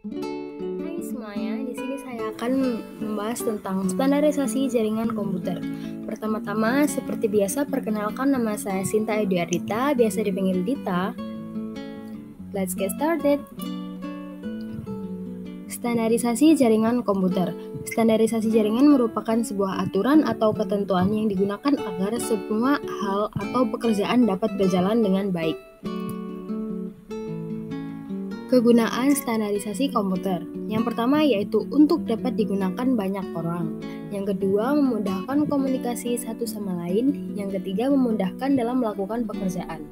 Hai semuanya, di sini saya akan membahas tentang standarisasi jaringan komputer. Pertama-tama, seperti biasa, perkenalkan nama saya Sinta Ediardita, biasa dipanggil Dita. Let's get started. Standarisasi jaringan komputer. Standarisasi jaringan merupakan sebuah aturan atau ketentuan yang digunakan agar semua hal atau pekerjaan dapat berjalan dengan baik. Kegunaan standarisasi komputer. Yang pertama yaitu untuk dapat digunakan banyak orang. Yang kedua, memudahkan komunikasi satu sama lain. Yang ketiga, memudahkan dalam melakukan pekerjaan.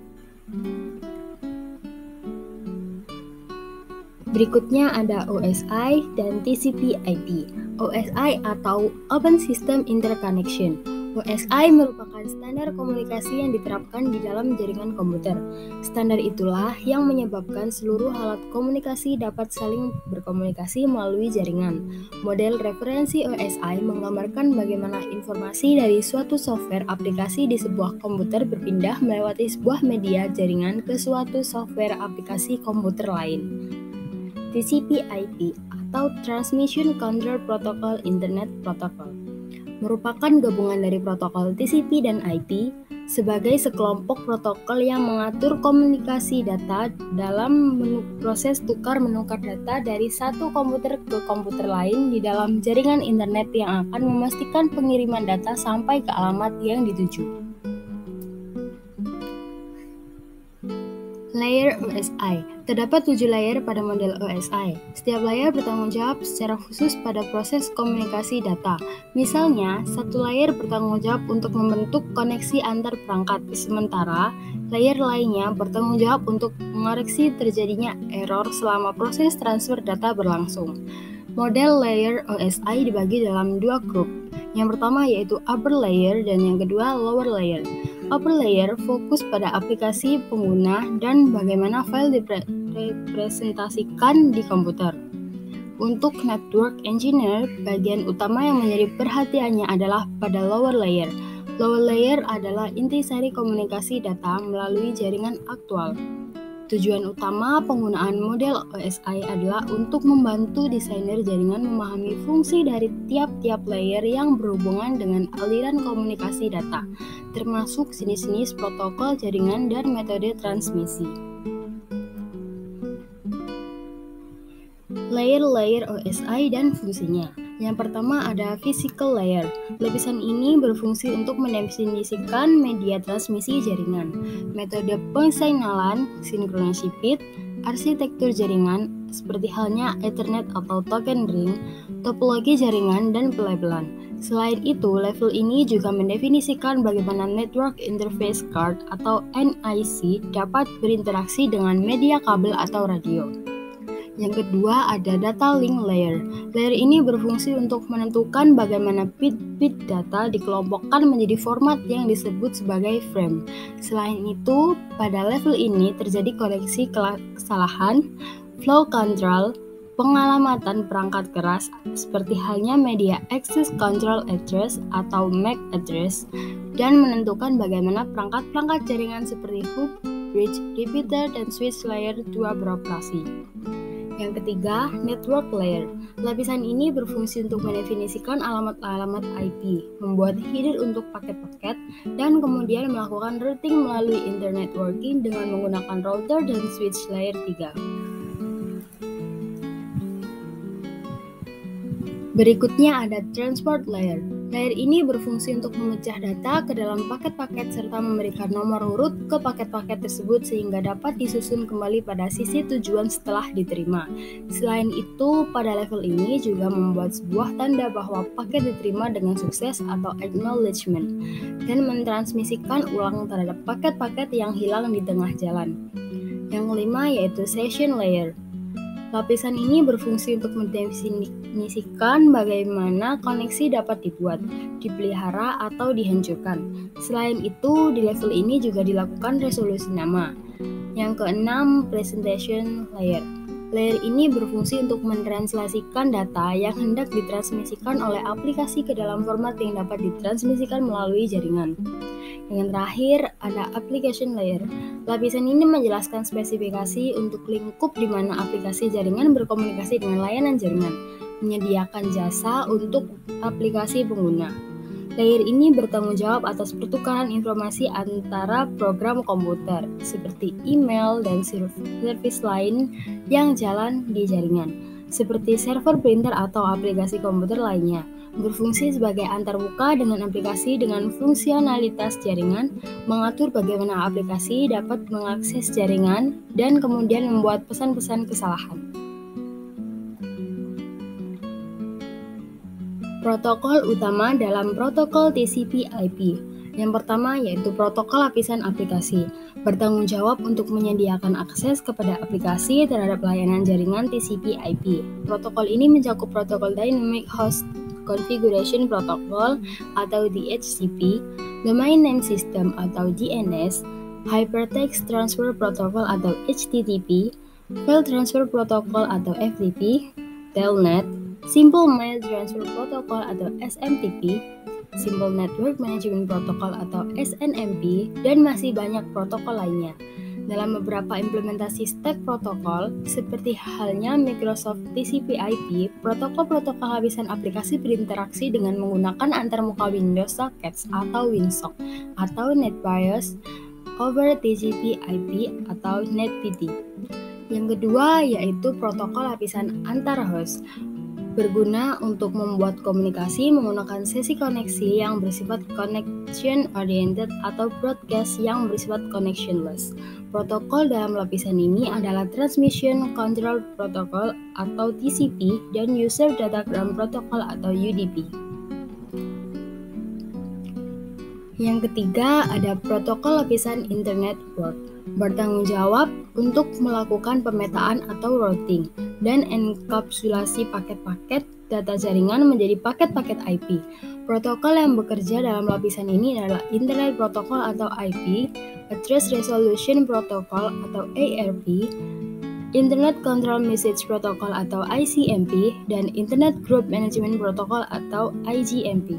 Berikutnya ada OSI dan TCP/IP. OSI atau Open System Interconnection. OSI merupakan standar komunikasi yang diterapkan di dalam jaringan komputer. Standar itulah yang menyebabkan seluruh alat komunikasi dapat saling berkomunikasi melalui jaringan. Model referensi OSI menggambarkan bagaimana informasi dari suatu software aplikasi di sebuah komputer berpindah melewati sebuah media jaringan ke suatu software aplikasi komputer lain. TCP/IP atau Transmission Control Protocol Internet Protocol merupakan gabungan dari protokol TCP dan IP sebagai sekelompok protokol yang mengatur komunikasi data dalam proses tukar-menukar data dari satu komputer ke komputer lain di dalam jaringan internet yang akan memastikan pengiriman data sampai ke alamat yang dituju. Layer OSI. Terdapat 7 layer pada model OSI. Setiap layer bertanggung jawab secara khusus pada proses komunikasi data. Misalnya, satu layer bertanggung jawab untuk membentuk koneksi antar perangkat, sementara layer lainnya bertanggung jawab untuk mengoreksi terjadinya error selama proses transfer data berlangsung. Model layer OSI dibagi dalam 2 grup. Yang pertama yaitu upper layer dan yang kedua lower layer. Upper layer fokus pada aplikasi pengguna dan bagaimana file direpresentasikan di komputer. Untuk network engineer, bagian utama yang menjadi perhatiannya adalah pada lower layer. Lower layer adalah intisari komunikasi data melalui jaringan aktual. Tujuan utama penggunaan model OSI adalah untuk membantu desainer jaringan memahami fungsi dari tiap-tiap layer yang berhubungan dengan aliran komunikasi data, termasuk jenis-jenis protokol jaringan dan metode transmisi. Layer-layer OSI dan fungsinya. Yang pertama ada physical layer. Lapisan ini berfungsi untuk mendefinisikan media transmisi jaringan, metode pensignalan, synchronous bit, arsitektur jaringan, seperti halnya Ethernet atau token ring, topologi jaringan, dan pelabelan. Selain itu, level ini juga mendefinisikan bagaimana Network Interface Card atau NIC dapat berinteraksi dengan media kabel atau radio. Yang kedua ada data link layer. Layer ini berfungsi untuk menentukan bagaimana bit-bit data dikelompokkan menjadi format yang disebut sebagai frame. Selain itu, pada level ini terjadi koreksi kesalahan, flow control, pengalamatan perangkat keras seperti halnya media access control address atau MAC address, dan menentukan bagaimana perangkat-perangkat jaringan seperti hub, bridge, repeater, dan switch layer 2 beroperasi. Yang ketiga, network layer. Lapisan ini berfungsi untuk mendefinisikan alamat-alamat IP, membuat header untuk paket-paket, dan kemudian melakukan routing melalui internet networking dengan menggunakan router dan switch layer 3. Berikutnya ada transport layer. Layer ini berfungsi untuk memecah data ke dalam paket-paket serta memberikan nomor urut ke paket-paket tersebut sehingga dapat disusun kembali pada sisi tujuan setelah diterima. Selain itu, pada level ini juga membuat sebuah tanda bahwa paket diterima dengan sukses atau acknowledgement dan mentransmisikan ulang terhadap paket-paket yang hilang di tengah jalan. Yang kelima yaitu session layer. Lapisan ini berfungsi untuk mendefinisikan bagaimana koneksi dapat dibuat, dipelihara, atau dihancurkan. Selain itu, di level ini juga dilakukan resolusi nama. Yang keenam, presentation layer. Layer ini berfungsi untuk mentranslasikan data yang hendak ditransmisikan oleh aplikasi ke dalam format yang dapat ditransmisikan melalui jaringan. Yang terakhir ada application layer. Lapisan ini menjelaskan spesifikasi untuk lingkup di mana aplikasi jaringan berkomunikasi dengan layanan jaringan, menyediakan jasa untuk aplikasi pengguna. Layer ini bertanggung jawab atas pertukaran informasi antara program komputer, seperti email dan servis lain yang jalan di jaringan, seperti server printer atau aplikasi komputer lainnya. Berfungsi sebagai antarmuka dengan aplikasi dengan fungsionalitas jaringan, mengatur bagaimana aplikasi dapat mengakses jaringan, dan kemudian membuat pesan-pesan kesalahan. Protokol utama dalam protokol TCP/IP. Yang pertama yaitu protokol lapisan aplikasi, bertanggung jawab untuk menyediakan akses kepada aplikasi terhadap layanan jaringan TCP/IP. Protokol ini mencakup protokol Dynamic Host Configuration Protocol atau DHCP, Domain Name System atau DNS, Hypertext Transfer Protocol atau HTTP, File Transfer Protocol atau FTP, Telnet, Simple Mail Transfer Protocol atau SMTP, Simple Network Management Protocol atau SNMP, dan masih banyak protokol lainnya. Dalam beberapa implementasi stack protokol, seperti halnya Microsoft TCP/IP, protokol-protokol lapisan aplikasi berinteraksi dengan menggunakan antarmuka Windows Sockets atau WinSock atau NetBIOS over TCP/IP atau NetPT. Yang kedua yaitu protokol lapisan antar host, berguna untuk membuat komunikasi menggunakan sesi koneksi yang bersifat connection oriented atau broadcast yang bersifat connectionless. Protokol dalam lapisan ini adalah Transmission Control Protocol atau TCP dan User Datagram Protocol atau UDP. Yang ketiga ada protokol lapisan Internet Network, bertanggung jawab untuk melakukan pemetaan atau routing dan enkapsulasi paket-paket data jaringan menjadi paket-paket IP. Protokol yang bekerja dalam lapisan ini adalah Internet Protocol atau IP, Address Resolution Protocol atau ARP, Internet Control Message Protocol atau ICMP, dan Internet Group Management Protocol atau IGMP.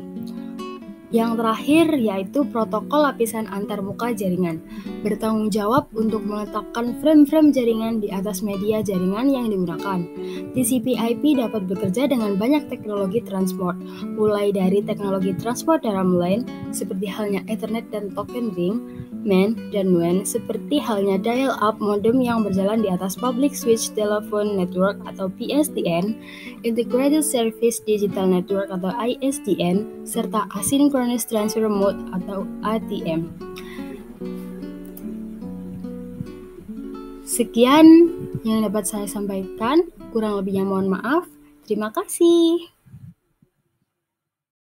Yang terakhir yaitu protokol lapisan antarmuka jaringan, bertanggung jawab untuk meletakkan frame-frame jaringan di atas media jaringan yang digunakan. TCP/IP dapat bekerja dengan banyak teknologi transport, mulai dari teknologi transport dalam LAN, seperti halnya Ethernet dan token ring, MAN dan WAN, seperti halnya dial-up modem yang berjalan di atas Public Switch Telephone Network atau PSTN, Integrated Service Digital Network atau ISDN, serta Asynchronous Transfer Mode atau ATM. Sekian yang dapat saya sampaikan, kurang lebihnya mohon maaf. Terima kasih.